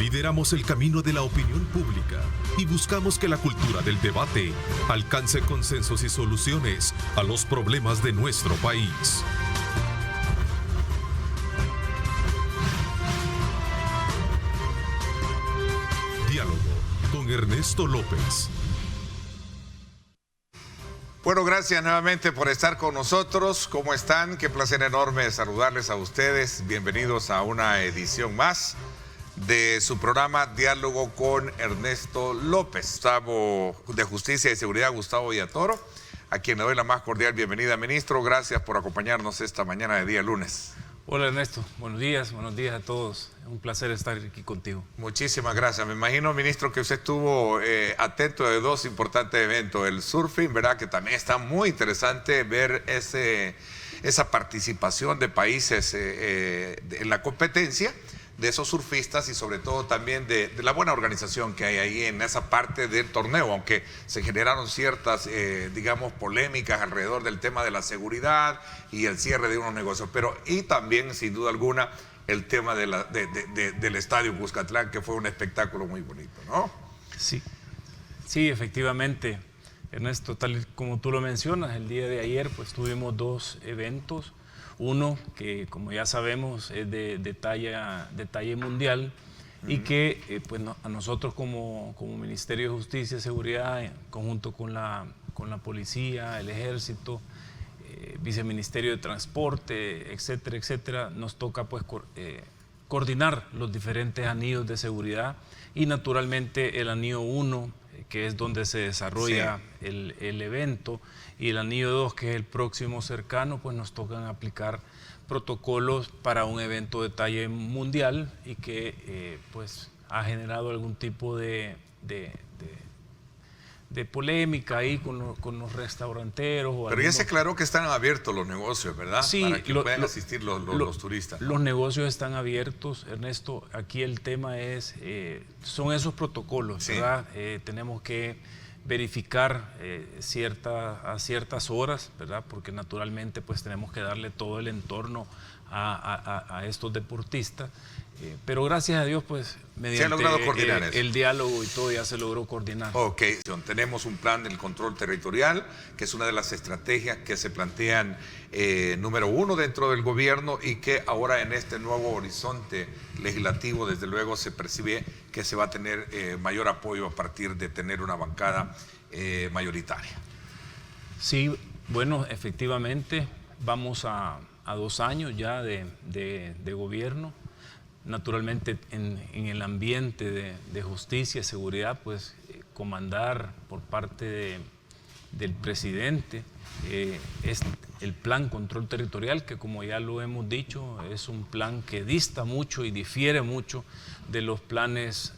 Lideramos el camino de la opinión pública y buscamos que la cultura del debate alcance consensos y soluciones a los problemas de nuestro país. Diálogo con Ernesto López. Bueno, gracias nuevamente por estar con nosotros. ¿Cómo están? Qué placer enorme saludarles a ustedes. Bienvenidos a una edición más de su programa Diálogo con Ernesto López. Gustavo de Justicia y Seguridad, Gustavo Villatoro, a quien le doy la más cordial bienvenida, ministro. Gracias por acompañarnos esta mañana de día lunes. Hola Ernesto, buenos días a todos. Es un placer estar aquí contigo. Muchísimas gracias. Me imagino, ministro, que usted estuvo atento de dos importantes eventos. El surfing, ¿verdad? Que también está muy interesante ver esa participación de países en la competencia de esos surfistas y sobre todo también de la buena organización que hay ahí en esa parte del torneo, aunque se generaron ciertas, digamos, polémicas alrededor del tema de la seguridad y el cierre de unos negocios, y también, sin duda alguna, el tema del Estadio Cuscatlán, que fue un espectáculo muy bonito, ¿no? Sí, efectivamente, Ernesto, tal como tú lo mencionas, el día de ayer pues tuvimos dos eventos. Uno que, como ya sabemos, es de talla mundial y que pues a nosotros como Ministerio de Justicia y Seguridad, en conjunto con la policía, el ejército, viceministerio de Transporte, etcétera, etcétera, nos toca pues coordinar los diferentes anillos de seguridad y naturalmente el anillo 1, que es donde se desarrolla el evento, y el anillo 2, que es el próximo cercano, pues nos tocan aplicar protocolos para un evento de talla mundial y que pues ha generado algún tipo de polémica ahí con los restauranteros. Pero ya se aclaró que están abiertos los negocios, ¿verdad? Sí, para que puedan asistir los turistas, ¿no? Los negocios están abiertos, Ernesto. Aquí el tema son esos protocolos, ¿verdad? Tenemos que verificar a ciertas horas, ¿verdad? Porque naturalmente pues tenemos que darle todo el entorno a estos deportistas. Pero gracias a Dios, pues, mediante el diálogo y todo ya se logró coordinar. Ok, tenemos un plan del control territorial, que es una de las estrategias que se plantean número 1 dentro del gobierno y que ahora en este nuevo horizonte legislativo, desde luego, se percibe que se va a tener mayor apoyo a partir de tener una bancada mayoritaria. Sí, bueno, efectivamente, vamos a 2 años ya de gobierno. Naturalmente en el ambiente de justicia y seguridad, pues comandar por parte del presidente es el plan control territorial, que como ya lo hemos dicho, es un plan que dista mucho y difiere mucho de los planes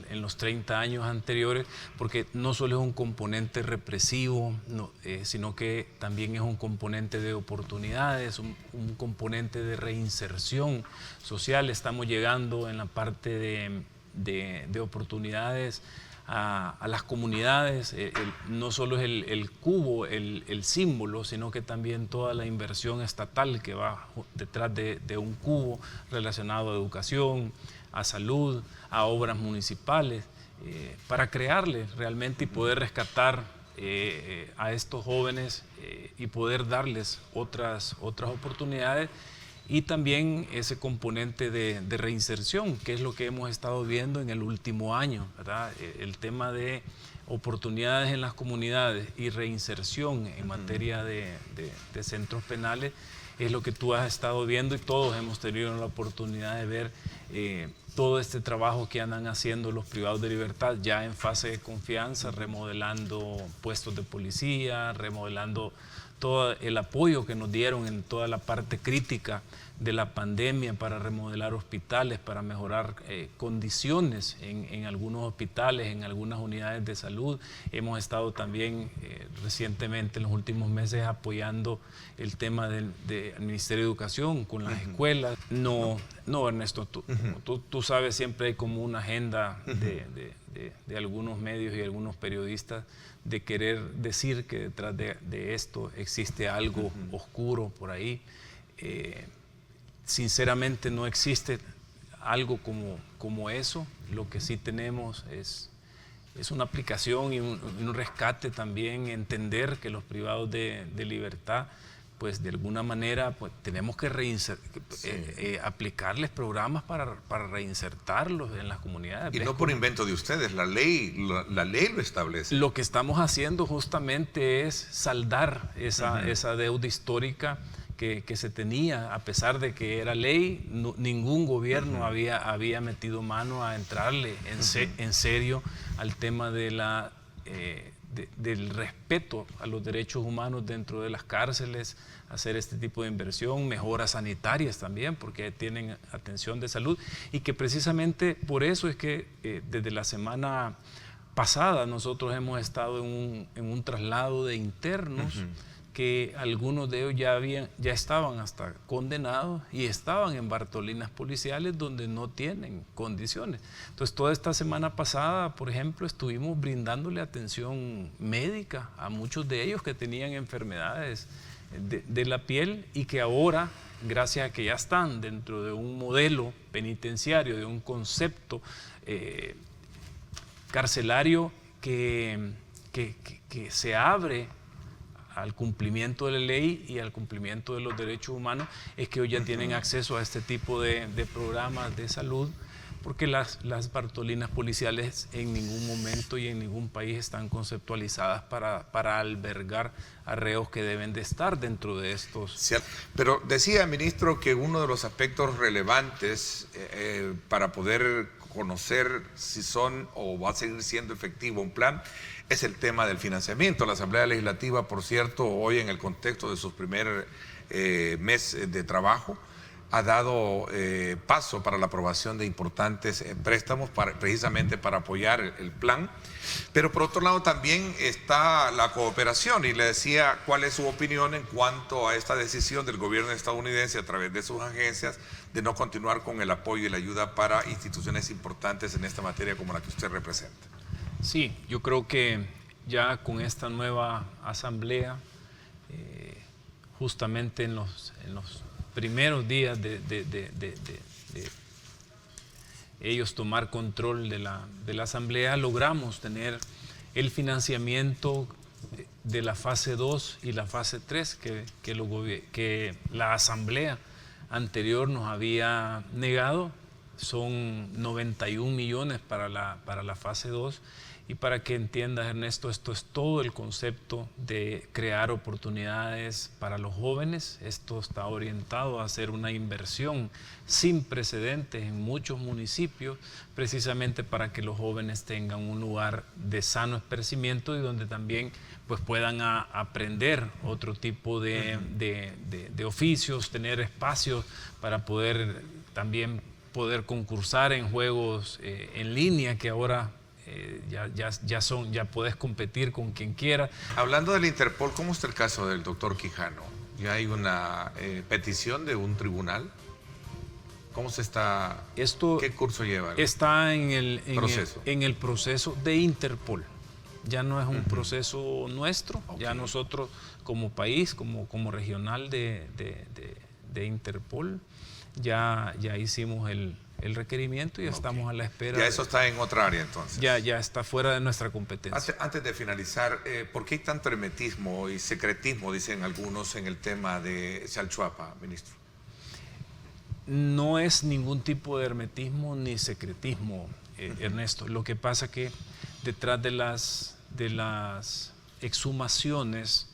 en los 30 años anteriores, porque no solo es un componente represivo, sino que también es un componente de oportunidades, un componente de reinserción social. Estamos llegando en la parte de oportunidades a las comunidades. No solo es el cubo, el símbolo, sino que también toda la inversión estatal que va detrás de un cubo relacionado a educación, a salud, a obras municipales, para crearles realmente y poder rescatar a estos jóvenes y poder darles otras oportunidades, y también ese componente de reinserción, que es lo que hemos estado viendo en el último año, ¿verdad? El tema de oportunidades en las comunidades y reinserción en materia de centros penales es lo que tú has estado viendo, y todos hemos tenido la oportunidad de ver todo este trabajo que andan haciendo los privados de libertad ya en fase de confianza, remodelando puestos de policía, remodelando todo el apoyo que nos dieron en toda la parte crítica de la pandemia para remodelar hospitales, para mejorar condiciones en algunos hospitales, en algunas unidades de salud. Hemos estado también recientemente, en los últimos meses, apoyando el tema del Ministerio de Educación con las escuelas. No, Ernesto, tú sabes, siempre hay como una agenda de algunos medios y algunos periodistas de querer decir que detrás de esto existe algo oscuro por ahí. Sinceramente no existe algo como eso. Lo que sí tenemos es una aplicación y un rescate también, entender que los privados de libertad, pues de alguna manera pues, tenemos que aplicarles programas para reinsertarlos en las comunidades. Y no por invento de ustedes, la ley lo establece. Lo que estamos haciendo justamente es saldar esa deuda histórica que se tenía, a pesar de que era ley. Ningún gobierno había metido mano a entrarle en serio al tema de del respeto a los derechos humanos dentro de las cárceles, hacer este tipo de inversión, mejoras sanitarias también, porque tienen atención de salud, y que precisamente por eso es que desde la semana pasada nosotros hemos estado en un traslado de internos, que algunos de ellos ya estaban hasta condenados y estaban en Bartolinas policiales donde no tienen condiciones. Entonces, toda esta semana pasada, por ejemplo, estuvimos brindándole atención médica a muchos de ellos que tenían enfermedades de la piel, y que ahora, gracias a que ya están dentro de un modelo penitenciario, de un concepto carcelario que se abre al cumplimiento de la ley y al cumplimiento de los derechos humanos, es que hoy ya tienen acceso a este tipo de programas de salud, porque las Bartolinas policiales en ningún momento y en ningún país están conceptualizadas para albergar a reos que deben de estar dentro de estos. Pero decía, ministro, que uno de los aspectos relevantes para poder conocer si son o va a seguir siendo efectivo un plan es el tema del financiamiento. La Asamblea Legislativa, por cierto, hoy en el contexto de su primer mes de trabajo, ha dado paso para la aprobación de importantes préstamos precisamente para apoyar el plan. Pero por otro lado también está la cooperación, y le decía cuál es su opinión en cuanto a esta decisión del gobierno estadounidense a través de sus agencias de no continuar con el apoyo y la ayuda para instituciones importantes en esta materia como la que usted representa. Sí, yo creo que ya con esta nueva asamblea, justamente en los primeros días de ellos tomar control de la asamblea, logramos tener el financiamiento de la fase 2 y la fase 3 que la asamblea anterior nos había negado. Son 91 millones para la fase 2. Y para que entiendas, Ernesto, esto es todo el concepto de crear oportunidades para los jóvenes. Esto está orientado a hacer una inversión sin precedentes en muchos municipios, precisamente para que los jóvenes tengan un lugar de sano esparcimiento y donde también pues, puedan aprender otro tipo de oficios, tener espacios para poder también concursar en juegos en línea, que ahora ya puedes competir con quien quiera. Hablando del Interpol, ¿cómo está el caso del doctor Quijano? ¿Ya hay una petición de un tribunal? ¿Cómo se está? ¿Qué curso lleva? Está en el proceso de Interpol. Ya no es un proceso nuestro. Okay. Ya nosotros como país, como regional de Interpol, ya hicimos el requerimiento y estamos a la espera. Ya eso está en otra área entonces. Ya está fuera de nuestra competencia. Antes de finalizar, ¿por qué hay tanto hermetismo y secretismo, dicen algunos, en el tema de Chalchuapa, ministro? No es ningún tipo de hermetismo ni secretismo, Ernesto. Lo que pasa que detrás de las exhumaciones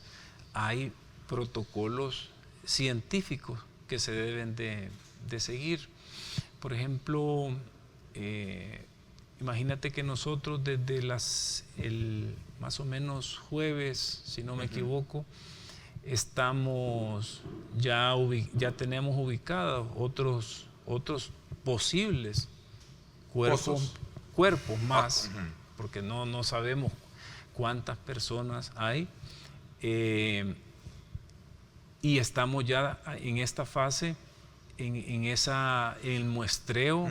hay protocolos científicos que se deben de seguir. Por ejemplo, imagínate que nosotros desde el más o menos jueves, si no me equivoco, estamos ya tenemos ubicados otros posibles cuerpos más, porque no sabemos cuántas personas hay, y estamos ya en esta fase, en el muestreo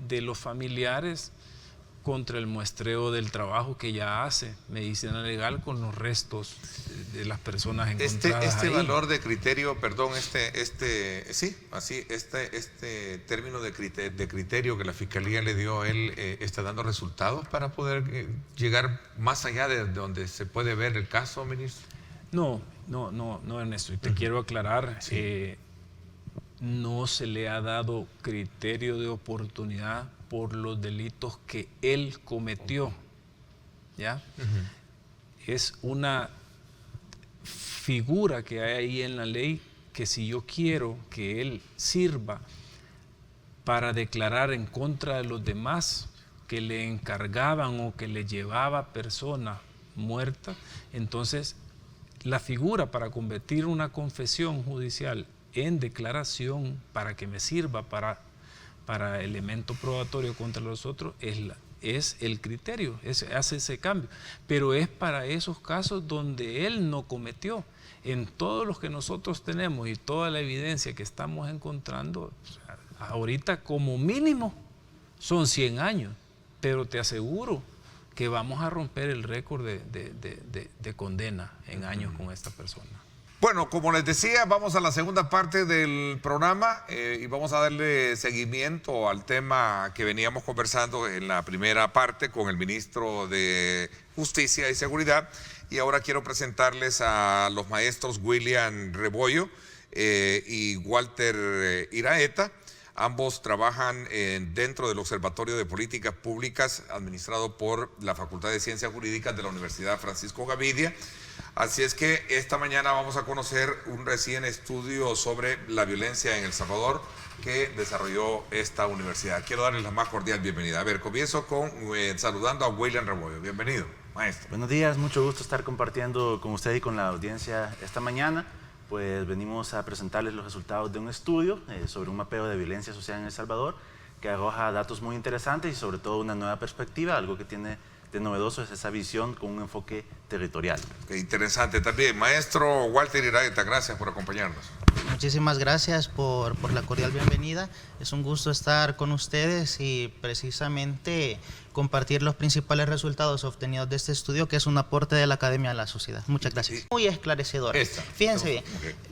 de los familiares, contra el muestreo del trabajo que ya hace Medicina Legal con los restos de las personas encontradas Este ahí. valor de criterio, perdón, este término de criterio que la Fiscalía le dio a él, ¿está dando resultados para poder llegar más allá de donde se puede ver el caso, ministro? No, Ernesto, y te quiero aclarar, Sí. no se le ha dado criterio de oportunidad por los delitos que él cometió, ¿ya? Es una figura que hay ahí en la ley que si yo quiero que él sirva para declarar en contra de los demás que le encargaban o que le llevaba persona muerta, entonces la figura para convertir una confesión judicial en declaración para que me sirva para elemento probatorio contra los otros es el criterio, hace ese cambio, pero es para esos casos donde él no cometió. En todos los que nosotros tenemos y toda la evidencia que estamos encontrando, ahorita como mínimo son 100 años, pero te aseguro que vamos a romper el récord de condena en años con esta persona. Bueno, como les decía, vamos a la segunda parte del programa y vamos a darle seguimiento al tema que veníamos conversando en la primera parte con el ministro de Justicia y Seguridad. Y ahora quiero presentarles a los maestros William Rebollo y Walter Iraeta. Ambos trabajan dentro del Observatorio de Políticas Públicas administrado por la Facultad de Ciencias Jurídicas de la Universidad Francisco Gavidia. Así es que esta mañana vamos a conocer un recién estudio sobre la violencia en El Salvador que desarrolló esta universidad. Quiero darles la más cordial bienvenida. A ver, comienzo con saludando a William Rebollo. Bienvenido, maestro. Buenos días, mucho gusto estar compartiendo con usted y con la audiencia esta mañana. Pues venimos a presentarles los resultados de un estudio sobre un mapeo de violencia social en El Salvador que arroja datos muy interesantes y sobre todo una nueva perspectiva, algo que tiene de novedoso es esa visión con un enfoque territorial. Qué interesante también. Maestro Walter Iraeta, gracias por acompañarnos. Muchísimas gracias por la cordial bienvenida. Es un gusto estar con ustedes y precisamente compartir los principales resultados obtenidos de este estudio, que es un aporte de la academia a la sociedad. Muchas gracias. Muy esclarecedor. Fíjense bien,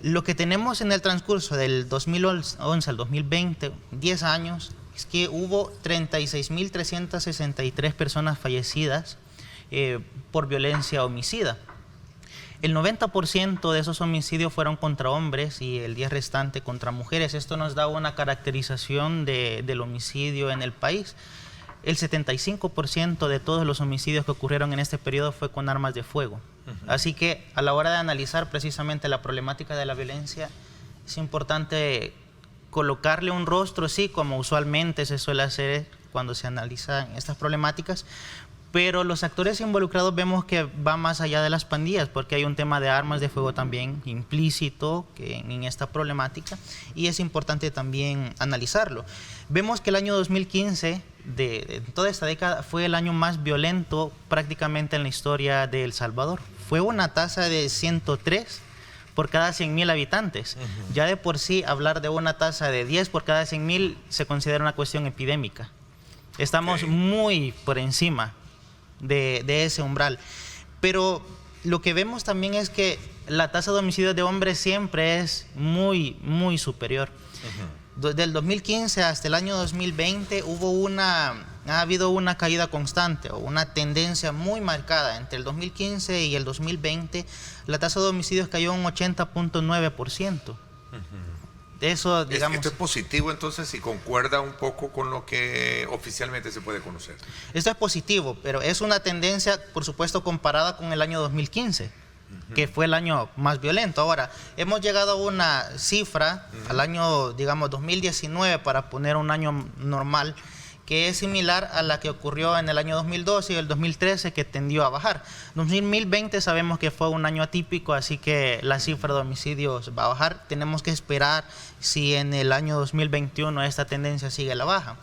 lo que tenemos en el transcurso del 2011 al 2020, 10 años, es que hubo 36.363 personas fallecidas por violencia homicida. El 90% de esos homicidios fueron contra hombres y el 10% restante contra mujeres. Esto nos da una caracterización del homicidio en el país. El 75% de todos los homicidios que ocurrieron en este periodo fue con armas de fuego. Así que a la hora de analizar precisamente la problemática de la violencia, es importante colocarle un rostro, sí, como usualmente se suele hacer cuando se analizan estas problemáticas, pero los actores involucrados vemos que va más allá de las pandillas, porque hay un tema de armas de fuego también implícito en esta problemática, y es importante también analizarlo. Vemos que el año 2015, de toda esta década, fue el año más violento prácticamente en la historia de El Salvador. Fue una tasa de 103 por cada 100.000 habitantes. Ya de por sí, hablar de una tasa de 10 por cada 100.000 se considera una cuestión epidémica. Estamos muy por encima de ese umbral. Pero lo que vemos también es que la tasa de homicidios de hombres siempre es muy, muy superior. Desde el 2015 hasta el año 2020 ha habido una caída constante o una tendencia muy marcada. Entre el 2015 y el 2020, la tasa de homicidios cayó un 80.9%. Eso, digamos, ¿Esto es positivo entonces y concuerda un poco con lo que oficialmente se puede conocer? Esto es positivo, pero es una tendencia, por supuesto, comparada con el año 2015, que fue el año más violento. Ahora, hemos llegado a una cifra al año, digamos, 2019, para poner un año normal, que es similar a la que ocurrió en el año 2012 y el 2013, que tendió a bajar. 2020 sabemos que fue un año atípico, así que la cifra de homicidios va a bajar. Tenemos que esperar si en el año 2021 esta tendencia sigue a la baja.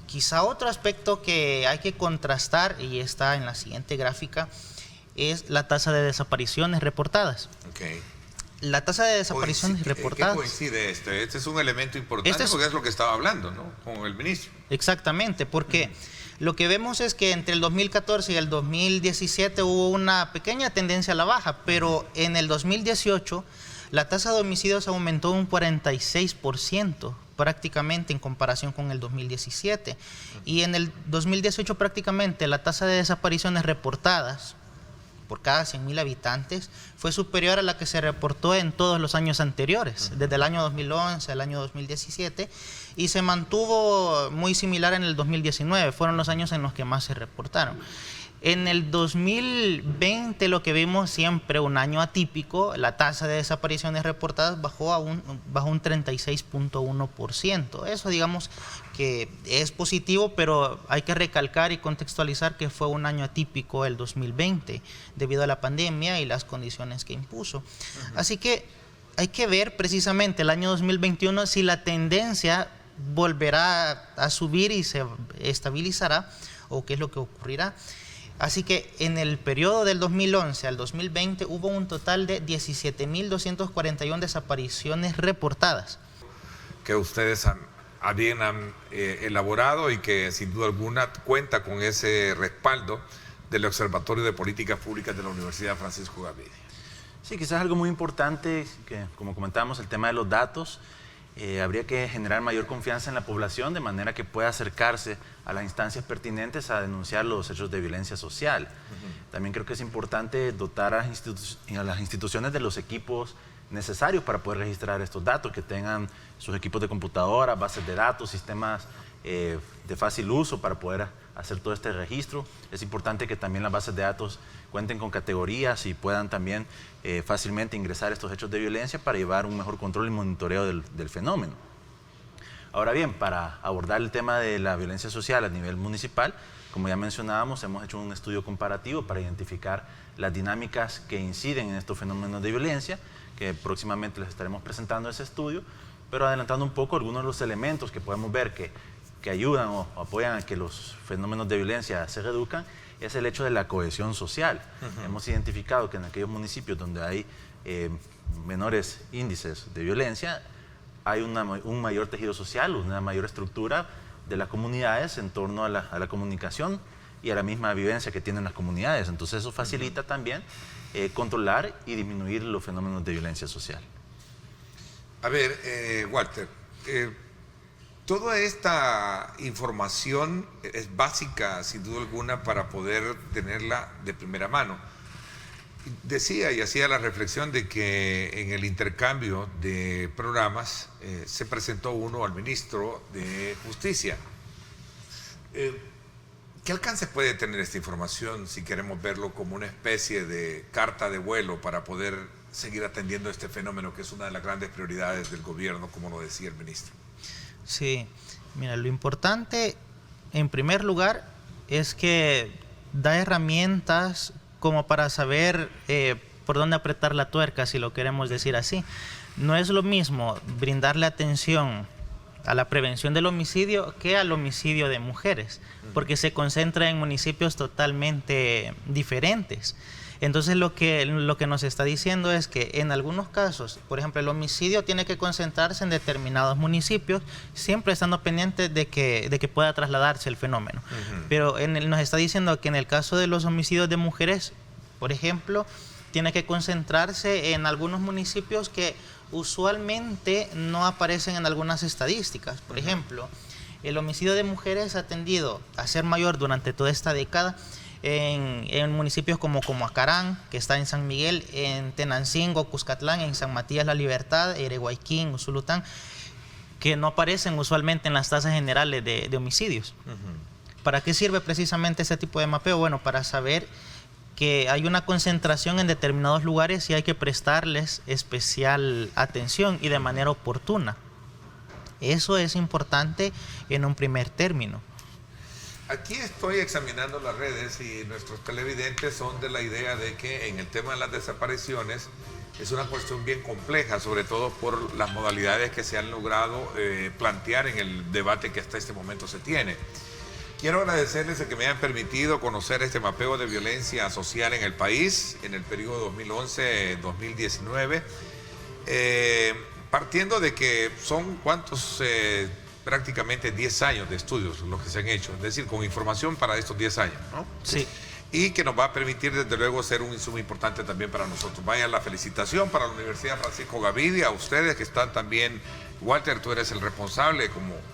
Quizá otro aspecto que hay que contrastar, y está en la siguiente gráfica, es la tasa de desapariciones reportadas. La tasa de desapariciones reportadas. ¿Qué coincide esto? Este es un elemento importante porque es lo que estaba hablando, ¿no? Con el ministro. Exactamente, porque Lo que vemos es que entre el 2014 y el 2017 hubo una pequeña tendencia a la baja, pero en el 2018 la tasa de homicidios aumentó un 46% prácticamente en comparación con el 2017. Y en el 2018 prácticamente la tasa de desapariciones reportadas por cada 100.000 habitantes fue superior a la que se reportó en todos los años anteriores, desde el año 2011 al año 2017, y se mantuvo muy similar en el 2019, fueron los años en los que más se reportaron. En el 2020 lo que vimos siempre, un año atípico, la tasa de desapariciones reportadas bajó un 36.1%. Eso digamos que es positivo, pero hay que recalcar y contextualizar que fue un año atípico el 2020 debido a la pandemia y las condiciones que impuso. Así que hay que ver precisamente el año 2021 si la tendencia volverá a subir y se estabilizará o qué es lo que ocurrirá. Así que en el periodo del 2011 al 2020 hubo un total de 17.241 desapariciones reportadas. Que ustedes han elaborado y que sin duda alguna cuenta con ese respaldo del Observatorio de Políticas Públicas de la Universidad Francisco Gavidia. Sí, quizás algo muy importante, que como comentábamos, el tema de los datos. Habría que generar mayor confianza en la población de manera que pueda acercarse a las instancias pertinentes a denunciar los hechos de violencia social. También creo que es importante dotar a las instituciones de los equipos necesarios para poder registrar estos datos, que tengan sus equipos de computadora, bases de datos, sistemas de fácil uso para poder hacer todo este registro. Es importante que también las bases de datos cuenten con categorías y puedan también fácilmente ingresar estos hechos de violencia para llevar un mejor control y monitoreo del fenómeno. Ahora bien, para abordar el tema de la violencia social a nivel municipal, como ya mencionábamos, hemos hecho un estudio comparativo para identificar las dinámicas que inciden en estos fenómenos de violencia, que próximamente les estaremos presentando ese estudio, pero adelantando un poco algunos de los elementos que podemos ver que ayudan o apoyan a que los fenómenos de violencia se reduzcan, es el hecho de la cohesión social. Hemos identificado que en aquellos municipios donde hay menores índices de violencia, hay un mayor tejido social, una mayor estructura de las comunidades en torno a la comunicación y a la misma vivencia que tienen las comunidades. Entonces eso facilita también controlar y disminuir los fenómenos de violencia social. A ver, Walter, toda esta información es básica, sin duda alguna, para poder tenerla de primera mano. Decía y hacía la reflexión de que en el intercambio de programas se presentó uno al ministro de Justicia. ¿Qué alcance puede tener esta información si queremos verlo como una especie de carta de vuelo para poder seguir atendiendo este fenómeno que es una de las grandes prioridades del gobierno, como lo decía el ministro? Sí, mira, lo importante en primer lugar es que da herramientas como para saber por dónde apretar la tuerca, si lo queremos decir así. No es lo mismo brindarle atención a la prevención del homicidio que al homicidio de mujeres, porque se concentra en municipios totalmente diferentes. Entonces lo que nos está diciendo es que en algunos casos, por ejemplo, el homicidio tiene que concentrarse en determinados municipios, siempre estando pendiente de que pueda trasladarse el fenómeno. Pero nos está diciendo que en el caso de los homicidios de mujeres, por ejemplo, tiene que concentrarse en algunos municipios que usualmente no aparecen en algunas estadísticas. Por ejemplo, el homicidio de mujeres ha tendido a ser mayor durante toda esta década en municipios como Comoacarán, que está en San Miguel, en Tenancingo, Cuscatlán, en San Matías La Libertad, Ereguayquín, Usulután, que no aparecen usualmente en las tasas generales de homicidios. ¿Para qué sirve precisamente ese tipo de mapeo? Bueno, para saber que hay una concentración en determinados lugares y hay que prestarles especial atención y de manera oportuna. Eso es importante en un primer término. Aquí estoy examinando las redes y nuestros televidentes son de la idea de que en el tema de las desapariciones es una cuestión bien compleja, sobre todo por las modalidades que se han logrado plantear en el debate que hasta este momento se tiene. Quiero agradecerles el que me hayan permitido conocer este mapeo de violencia social en el país en el periodo 2011-2019, partiendo de que son ¿cuántos? prácticamente 10 años de estudios los que se han hecho, es decir, con información para estos 10 años, ¿no? Sí. Y que nos va a permitir, desde luego, ser un insumo importante también para nosotros. Vaya la felicitación para la Universidad Francisco Gavidia, a ustedes que están también. Walter, tú eres el responsable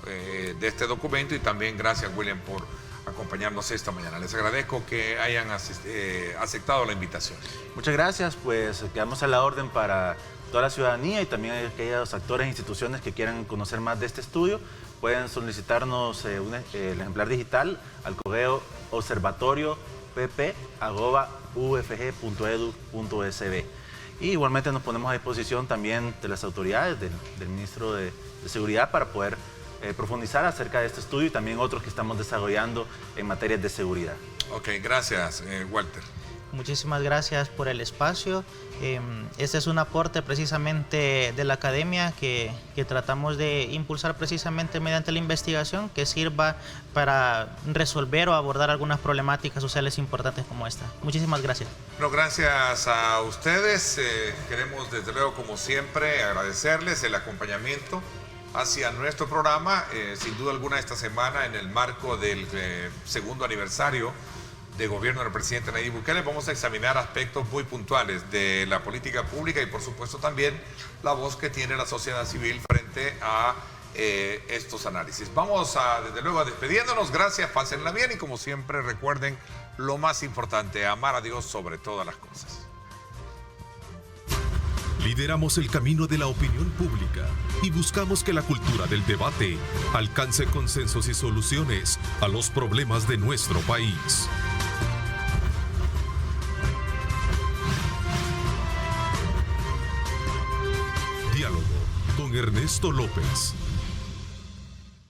de este documento, y también gracias, William, por acompañarnos esta mañana. Les agradezco que hayan aceptado la invitación. Muchas gracias, pues quedamos a la orden para toda la ciudadanía y también aquellos actores e instituciones que quieran conocer más de este estudio. Pueden solicitarnos el ejemplar digital al correo observatoriopp@ufg.edu.sb. Y igualmente nos ponemos a disposición también de las autoridades, del ministro de Seguridad, para poder profundizar acerca de este estudio y también otros que estamos desarrollando en materia de seguridad. Ok, gracias, Walter. Muchísimas gracias por el espacio. Este es un aporte precisamente de la academia que tratamos de impulsar precisamente mediante la investigación, que sirva para resolver o abordar algunas problemáticas sociales importantes como esta. Muchísimas gracias. Bueno, gracias a ustedes. Queremos, desde luego, como siempre, agradecerles el acompañamiento hacia nuestro programa. Sin duda alguna, esta semana, en el marco del segundo aniversario de gobierno del presidente Nayib Bukele, vamos a examinar aspectos muy puntuales de la política pública y, por supuesto, también la voz que tiene la sociedad civil frente a estos análisis. Vamos desde luego, despidiéndonos. Gracias, pásenla bien y, como siempre, recuerden lo más importante: amar a Dios sobre todas las cosas. Lideramos el camino de la opinión pública y buscamos que la cultura del debate alcance consensos y soluciones a los problemas de nuestro país. Diálogo con Ernesto López.